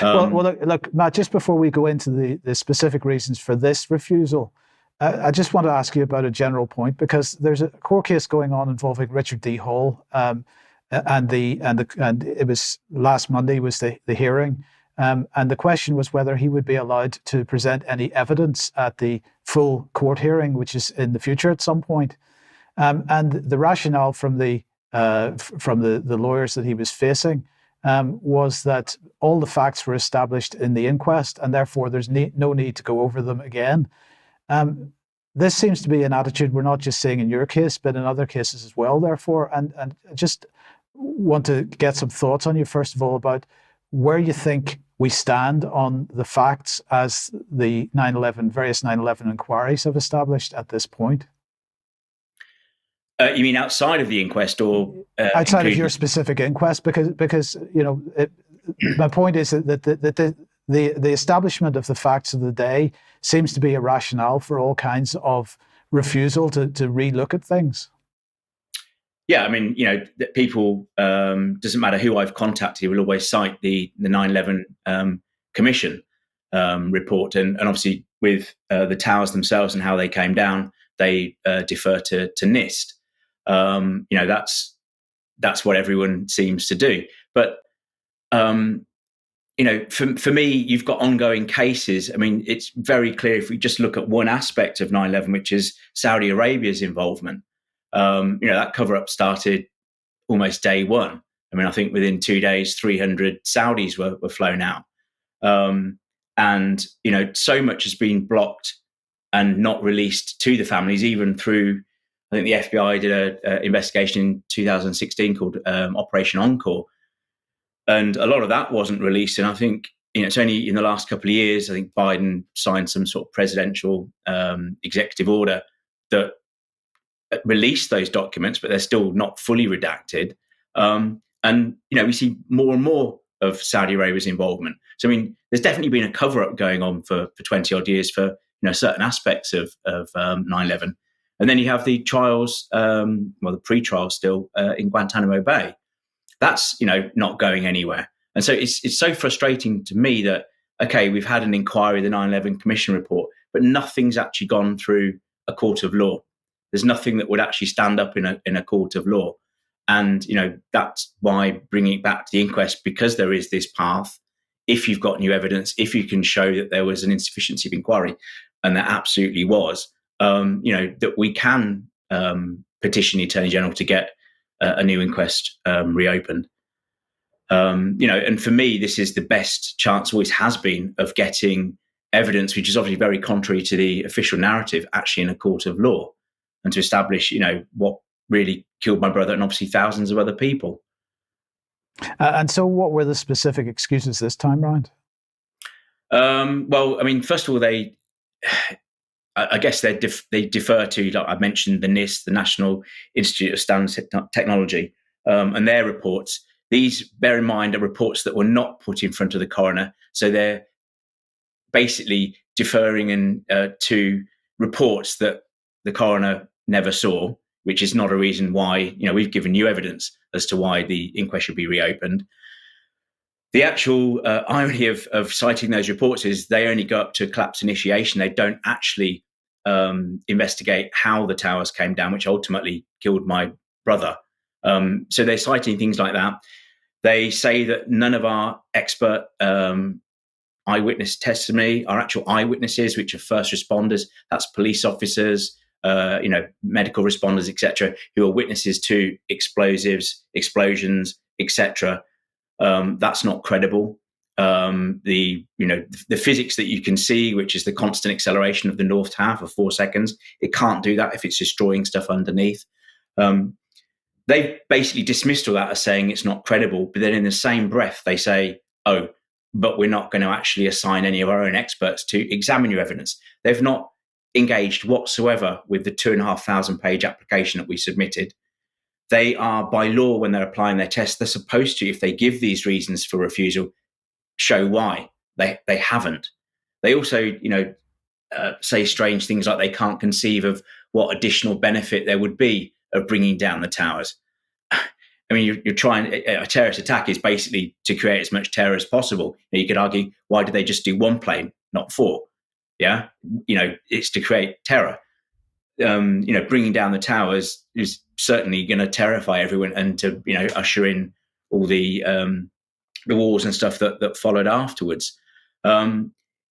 Well, look, Matt. Just before we go into the specific reasons for this refusal, I just want to ask you about a general point, because there's a court case going on involving Richard D. Hall, and it was last Monday was the hearing. And the question was whether he would be allowed to present any evidence at the full court hearing, which is in the future at some point. And the rationale from the lawyers that he was facing was that all the facts were established in the inquest, and therefore there's no need to go over them again. This seems to be an attitude we're not just seeing in your case, but in other cases as well, therefore. And just want to get some thoughts on you, first of all, about where you think we stand on the facts as the various 9/11 inquiries have established at this point. You mean outside of the inquest, or outside of your specific inquest? Because my point is that the establishment of the facts of the day seems to be a rationale for all kinds of refusal to relook at things. Yeah, I mean, people, doesn't matter who I've contacted, will always cite the 9/11 Commission report. And obviously with the towers themselves and how they came down, they defer to NIST. That's what everyone seems to do. But, for me, you've got ongoing cases. I mean, it's very clear if we just look at one aspect of 9/11, which is Saudi Arabia's involvement. That cover-up started almost day one. I mean, I think within 2 days, 300 Saudis were flown out. So much has been blocked and not released to the families, even through, I think the FBI did an investigation in 2016 called Operation Encore. And a lot of that wasn't released. And I think, it's only in the last couple of years, I think Biden signed some sort of presidential executive order that released those documents, but they're still not fully redacted. We see more and more of Saudi Arabia's involvement. So, I mean, there's definitely been a cover-up going on for 20 odd years for, certain aspects of 9/11. And then you have the trials, the pre-trial still in Guantanamo Bay. That's, not going anywhere. And so it's so frustrating to me that, okay, we've had an inquiry, the 9/11 Commission report, but nothing's actually gone through a court of law. There's nothing that would actually stand up in a court of law. And, that's why bringing it back to the inquest, because there is this path, if you've got new evidence, if you can show that there was an insufficiency of inquiry, and there absolutely was, that we can petition the Attorney General to get a new inquest reopened. And for me, this is the best chance, always has been, of getting evidence, which is obviously very contrary to the official narrative, actually in a court of law, and to establish, what really killed my brother and obviously thousands of other people. And so what were the specific excuses this time round? Well, I mean, first of all, I guess they defer to, like I mentioned, the NIST, the National Institute of Standards Technology, and their reports. These, bear in mind, are reports that were not put in front of the coroner. So they're basically deferring to reports that the coroner never saw, which is not a reason why, we've given you evidence as to why the inquest should be reopened. The actual irony of citing those reports is they only go up to collapse initiation. They don't actually investigate how the towers came down, which ultimately killed my brother. So they're citing things like that. They say that none of our expert eyewitness testimony are actual eyewitnesses, which are first responders. That's police officers, medical responders, etc., who are witnesses to explosives, explosions, etc. That's not credible. The physics that you can see, which is the constant acceleration of the North Tower for 4 seconds, it can't do that if it's destroying stuff underneath. They've basically dismissed all that as saying it's not credible, but then in the same breath they say, oh, but we're not going to actually assign any of our own experts to examine your evidence. They've not engaged whatsoever with the 2,500-page application that we submitted. They are, by law, when they're applying their test, they're supposed to, if they give these reasons for refusal, show why. They haven't. They also, say strange things like they can't conceive of what additional benefit there would be of bringing down the towers. I mean, you're trying, a terrorist attack is basically to create as much terror as possible. You could argue, why did they just do 1 plane, not 4? Yeah, it's to create terror. Bringing down the towers is certainly going to terrify everyone, and to usher in all the wars and stuff that followed afterwards.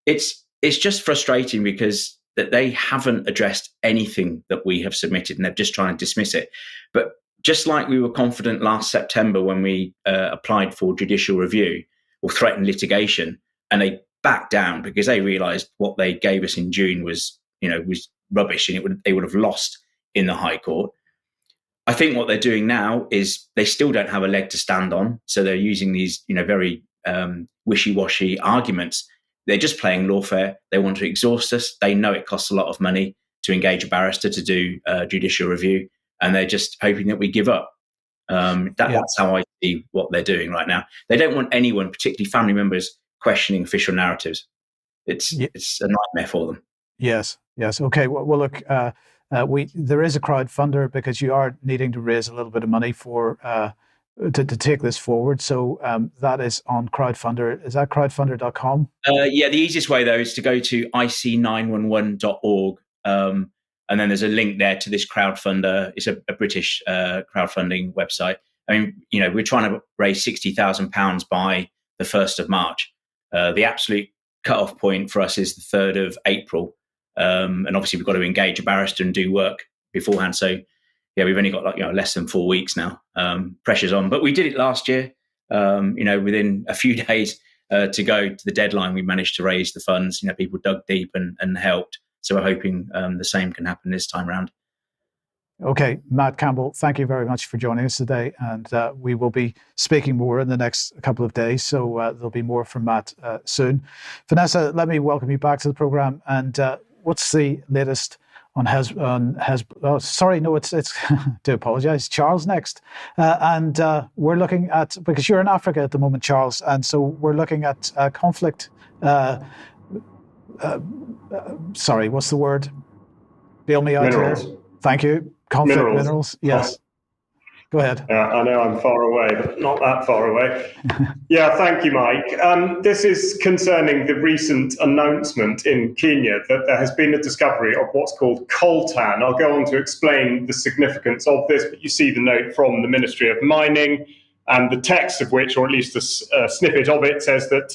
It's just frustrating because that they haven't addressed anything that we have submitted, and they're just trying to dismiss it. But just like we were confident last September when we applied for judicial review or threatened litigation, and they backed down because they realised what they gave us in June was rubbish, and they would have lost in the High Court. I think what they're doing now is they still don't have a leg to stand on, so they're using these very wishy-washy arguments. They're just playing lawfare. They want to exhaust us. They know it costs a lot of money to engage a barrister to do judicial review, and they're just hoping that we give up. That's how I see what they're doing right now. They don't want anyone, particularly family members, questioning official narratives. It's a nightmare for them. Yes. Okay. Well, look, there is a crowdfunder because you are needing to raise a little bit of money for to take this forward. So that is on crowdfunder. Is that crowdfunder.com? The easiest way though is to go to ic911.org, and then there's a link there to this crowdfunder. It's a British crowdfunding website. I mean, we're trying to raise £60,000 by the 1st of March. The absolute cut-off point for us is the 3rd of April. And obviously we've got to engage a barrister and do work beforehand. So we've only got less than 4 weeks now. Pressure's on, but we did it last year. Within a few days to go to the deadline, we managed to raise the funds. People dug deep and helped. So we're hoping the same can happen this time around. Okay, Matt Campbell, thank you very much for joining us today. And we will be speaking more in the next couple of days. So there'll be more from Matt soon. Vanessa, let me welcome you back to the program. And what's the latest on Hezbollah? Sorry, no, it's do apologize. Charles next. And we're looking at, because you're in Africa at the moment, Charles, and so we're looking at conflict. Sorry, what's the word? Bail me out here. Thank you. Conflict minerals. Yes. Go ahead. I know I'm far away, but not that far away. Thank you, Mike. This is concerning the recent announcement in Kenya that there has been a discovery of what's called coltan. I'll go on to explain the significance of this, but you see the note from the Ministry of Mining, and the text of which, or at least a snippet of it, says that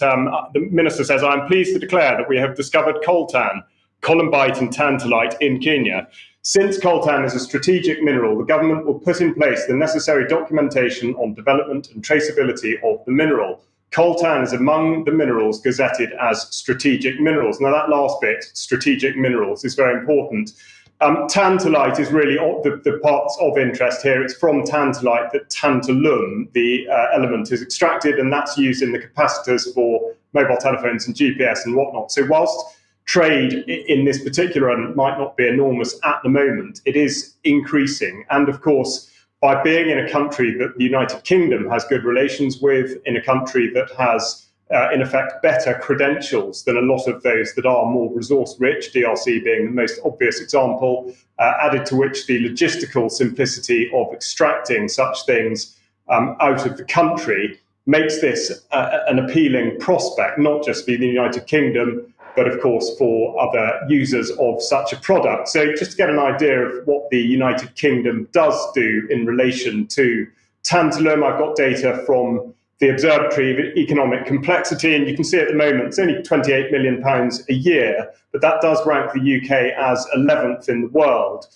the minister says, "I'm pleased to declare that we have discovered coltan, columbite and tantalite in Kenya. Since coltan is a strategic mineral, the government will put in place the necessary documentation on development and traceability of the mineral. Coltan is among the minerals gazetted as strategic minerals." Now that last bit, strategic minerals, is very important. Tantalite is really the parts of interest here. It's from tantalite that tantalum, the element, is extracted, and that's used in the capacitors for mobile telephones and GPS and whatnot. So whilst trade in this particular might not be enormous at the moment, it is increasing. And of course, by being in a country that the United Kingdom has good relations with, in a country that has, in effect, better credentials than a lot of those that are more resource rich, DRC being the most obvious example, added to which the logistical simplicity of extracting such things out of the country makes this an appealing prospect, not just for the United Kingdom, but of course for other users of such a product. So just to get an idea of what the United Kingdom does do in relation to tantalum, I've got data from the Observatory of Economic Complexity, and you can see at the moment it's only £28 million a year, but that does rank the UK as 11th in the world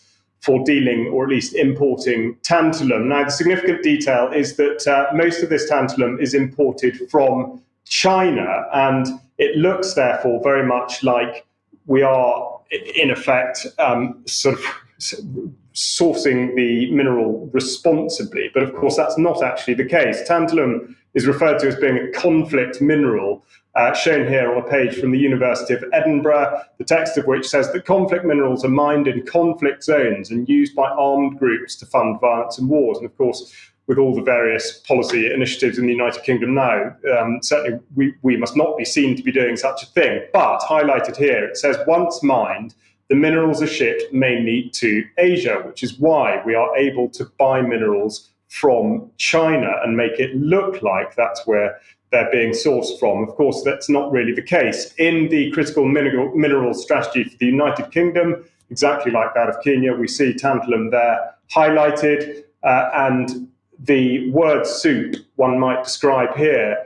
for dealing, or at least importing, tantalum. Now, the significant detail is that most of this tantalum is imported from China, and it looks, therefore, very much like we are, in effect, sort of sourcing the mineral responsibly. But of course, that's not actually the case. Tantalum is referred to as being a conflict mineral, shown here on a page from the University of Edinburgh, the text of which says that conflict minerals are mined in conflict zones and used by armed groups to fund violence and wars. And of course, with all the various policy initiatives in the United Kingdom now, certainly we must not be seen to be doing such a thing. But highlighted here, it says, once mined, the minerals are shipped mainly to Asia, which is why we are able to buy minerals from China and make it look like that's where they're being sourced from. Of course, that's not really the case. In the critical mineral strategy for the United Kingdom, exactly like that of Kenya, we see tantalum there highlighted, and the word soup one might describe here,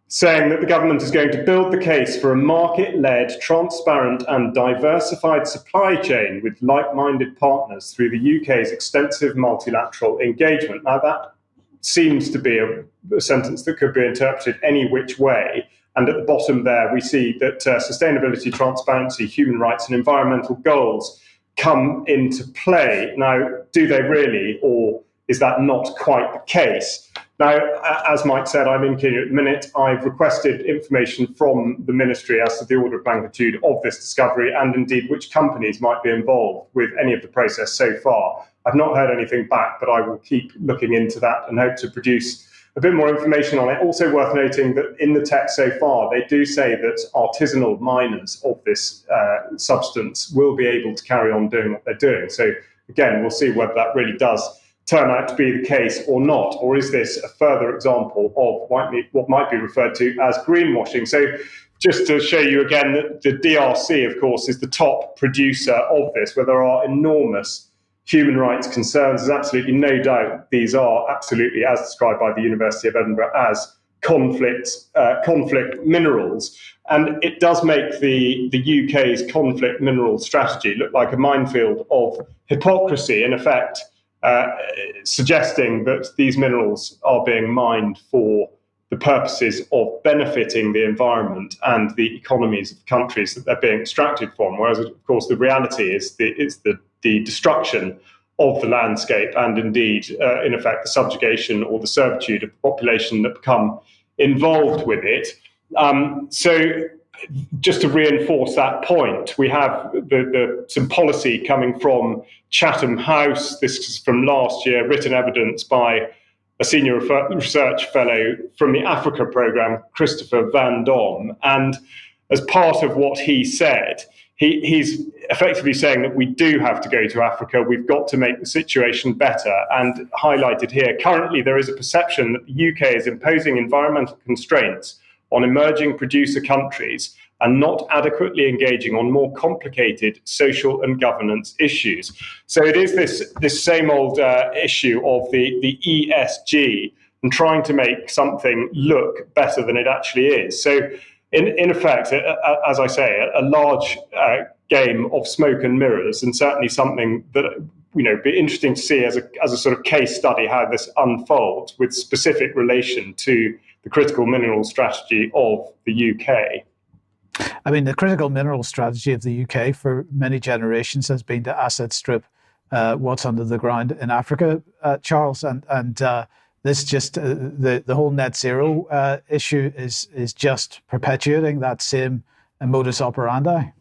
saying that the government is going to build the case for a market-led, transparent and diversified supply chain with like-minded partners through the UK's extensive multilateral engagement. Now, that seems to be a sentence that could be interpreted any which way. And at the bottom there, we see that sustainability, transparency, human rights and environmental goals come into play. Now, do they really, or is that not quite the case? Now, as Mike said, I'm in Kenya at the minute. I've requested information from the ministry as to the order of magnitude of this discovery and indeed which companies might be involved with any of the process so far. I've not heard anything back, but I will keep looking into that and hope to produce a bit more information on it. Also worth noting that in the text so far, they do say that artisanal miners of this substance will be able to carry on doing what they're doing. So again, we'll see whether that really does turn out to be the case or not, or is this a further example of what might be referred to as greenwashing? So just to show you again that the DRC, of course, is the top producer of this, where there are enormous human rights concerns. There's absolutely no doubt these are absolutely, as described by the University of Edinburgh, as conflict minerals. And it does make the UK's conflict mineral strategy look like a minefield of hypocrisy, in effect, suggesting that these minerals are being mined for the purposes of benefiting the environment and the economies of the countries that they're being extracted from. Whereas, of course, the reality is the destruction of the landscape and indeed, in effect, the subjugation or the servitude of the population that become involved with it. So just to reinforce that point, we have some policy coming from Chatham House. This is from last year, written evidence by a senior research fellow from the Africa programme, Christopher Van Dom. And as part of what he said, he's effectively saying that we do have to go to Africa. We've got to make the situation better. And highlighted here, currently there is a perception that the UK is imposing environmental constraints on emerging producer countries and not adequately engaging on more complicated social and governance issues. So it is this same old issue of the ESG and trying to make something look better than it actually is. So in effect, as I say, a large game of smoke and mirrors, and certainly something that be interesting to see as a sort of case study how this unfolds with specific relation to the critical mineral strategy of the UK. I mean, the critical mineral strategy of the UK for many generations has been to asset strip what's under the ground in Africa, Charles, and this just the whole net zero issue is just perpetuating that same modus operandi.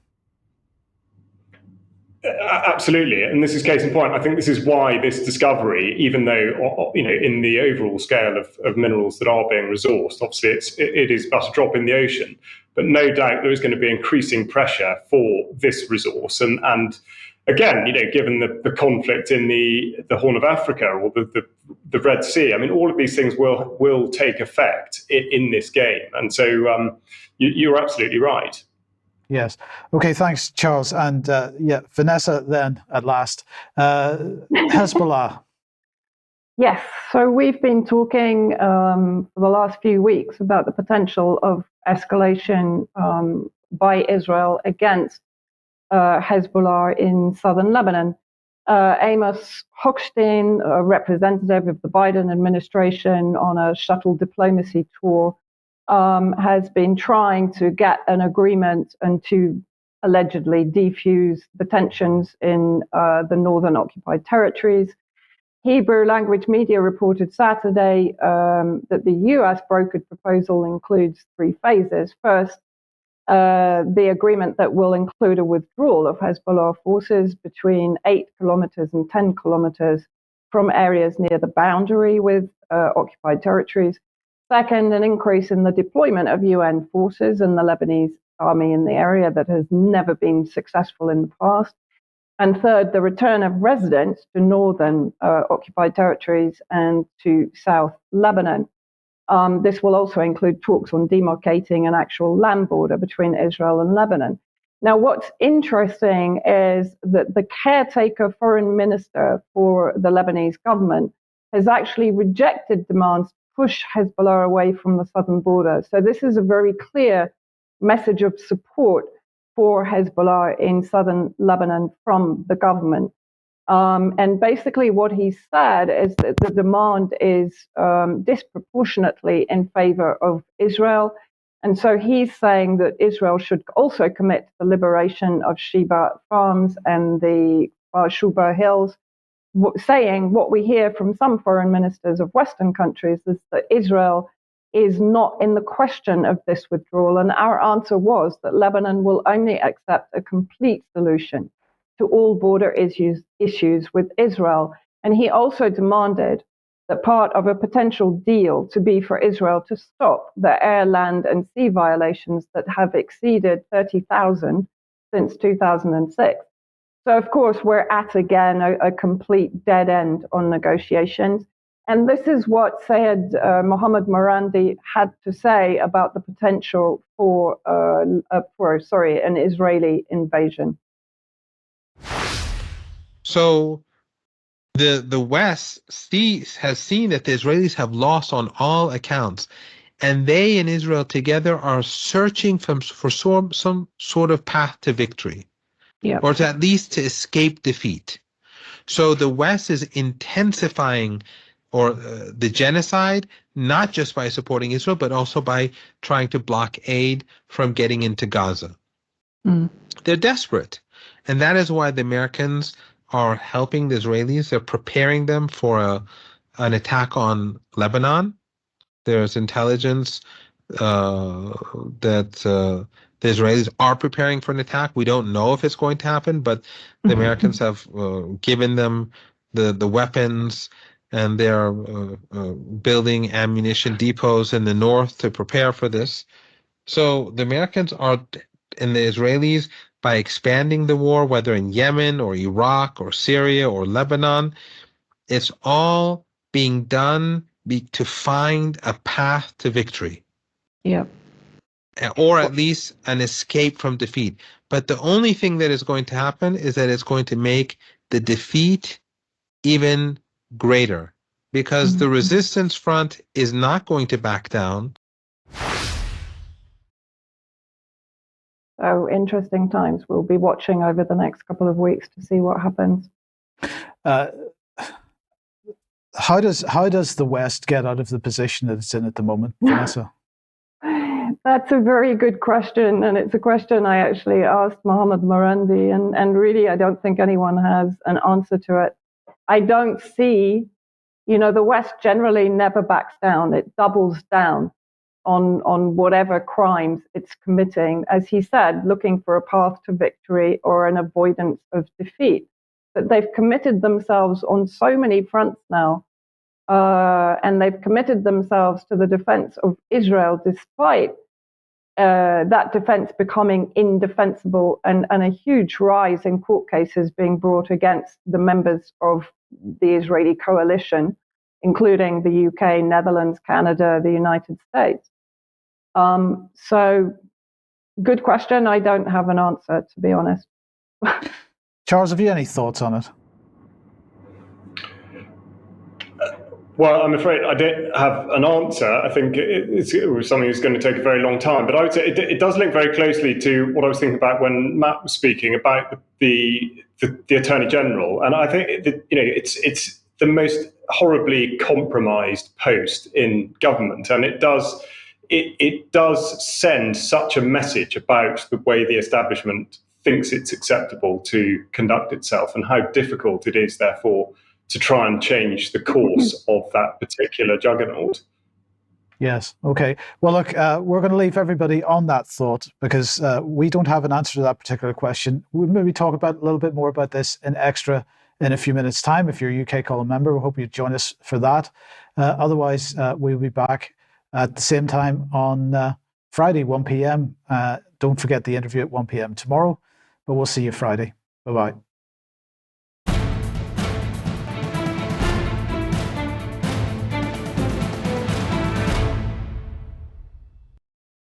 Absolutely, and this is case in point. I think this is why this discovery, even though in the overall scale of minerals that are being resourced, obviously it is but a drop in the ocean. But no doubt there is going to be increasing pressure for this resource, and again, given the conflict in the Horn of Africa or the Red Sea, I mean, all of these things will take effect in this game, and so you're absolutely right. Yes. Okay, thanks, Charles. And Vanessa, then at last. Hezbollah. Yes. So we've been talking for the last few weeks about the potential of escalation by Israel against Hezbollah in southern Lebanon. Amos Hochstein, a representative of the Biden administration on a shuttle diplomacy tour, has been trying to get an agreement and to allegedly defuse the tensions in the northern occupied territories. Hebrew language media reported Saturday that the US brokered proposal includes 3 phases. First, the agreement that will include a withdrawal of Hezbollah forces between 8 kilometers and 10 kilometers from areas near the boundary with occupied territories. Second, an increase in the deployment of UN forces and the Lebanese army in the area that has never been successful in the past. And third, the return of residents to northern occupied territories and to South Lebanon. This will also include talks on demarcating an actual land border between Israel and Lebanon. Now, what's interesting is that the caretaker foreign minister for the Lebanese government has actually rejected demands to push Hezbollah away from the southern border. So this is a very clear message of support for Hezbollah in southern Lebanon from the government. And basically what he said is that the demand is disproportionately in favor of Israel. And so he's saying that Israel should also commit to the liberation of Sheba Farms and the Shuba Hills, saying what we hear from some foreign ministers of Western countries is that Israel is not in the question of this withdrawal. And our answer was that Lebanon will only accept a complete solution to all border issues with Israel. And he also demanded that part of a potential deal to be for Israel to stop the air, land, and sea violations that have exceeded 30,000 since 2006. So, of course, we're at, again, a complete dead end on negotiations. And this is what Syed Mohammed Marandi had to say about the potential for an Israeli invasion. So the West has seen that the Israelis have lost on all accounts, and they and Israel together are searching for some sort of path to victory, or to at least to escape defeat. So the West is intensifying the genocide, not just by supporting Israel, but also by trying to block aid from getting into Gaza. They're desperate. And that is why the Americans are helping the Israelis. They're preparing them for an attack on Lebanon. There's intelligence that the Israelis are preparing for an attack. We don't know if it's going to happen, but the Americans have given them the weapons, and they're building ammunition depots in the north to prepare for this. So the Americans and the Israelis, by expanding the war, whether in Yemen or Iraq or Syria or Lebanon, it's all being done to find a path to victory. Or at least an escape from defeat. But the only thing that is going to happen is that it's going to make the defeat even greater, because the resistance front is not going to back down. So interesting times. We'll be watching over the next couple of weeks to see what happens. How does the West get out of the position that it's in at the moment, Vanessa? That's a very good question, and it's a question I actually asked Mohammed Marandi, and really I don't think anyone has an answer to it. I don't see, the West generally never backs down. It doubles down on whatever crimes it's committing, as he said, looking for a path to victory or an avoidance of defeat. But they've committed themselves on so many fronts now, and they've committed themselves to the defense of Israel, despite that defense becoming indefensible, and a huge rise in court cases being brought against the members of the Israeli coalition, including the UK, Netherlands, Canada, the United States. So, good question. I don't have an answer, to be honest. Charles, have you any thoughts on it? Well, I'm afraid I don't have an answer. I think it was something that's going to take a very long time. But I would say it does link very closely to what I was thinking about when Matt was speaking about the Attorney General. And I think that, it's the most horribly compromised post in government, and it does send such a message about the way the establishment thinks it's acceptable to conduct itself, and how difficult it is, therefore, to try and change the course of that particular juggernaut. Yes. Okay. Well, look, we're going to leave everybody on that thought, because we don't have an answer to that particular question. We'll maybe talk about a little bit more about this in extra in a few minutes' time. If you're a UK Column member, we hope you join us for that. Otherwise, we'll be back at the same time on Friday, 1 p.m. Don't forget the interview at 1 p.m. tomorrow, but we'll see you Friday. Bye-bye.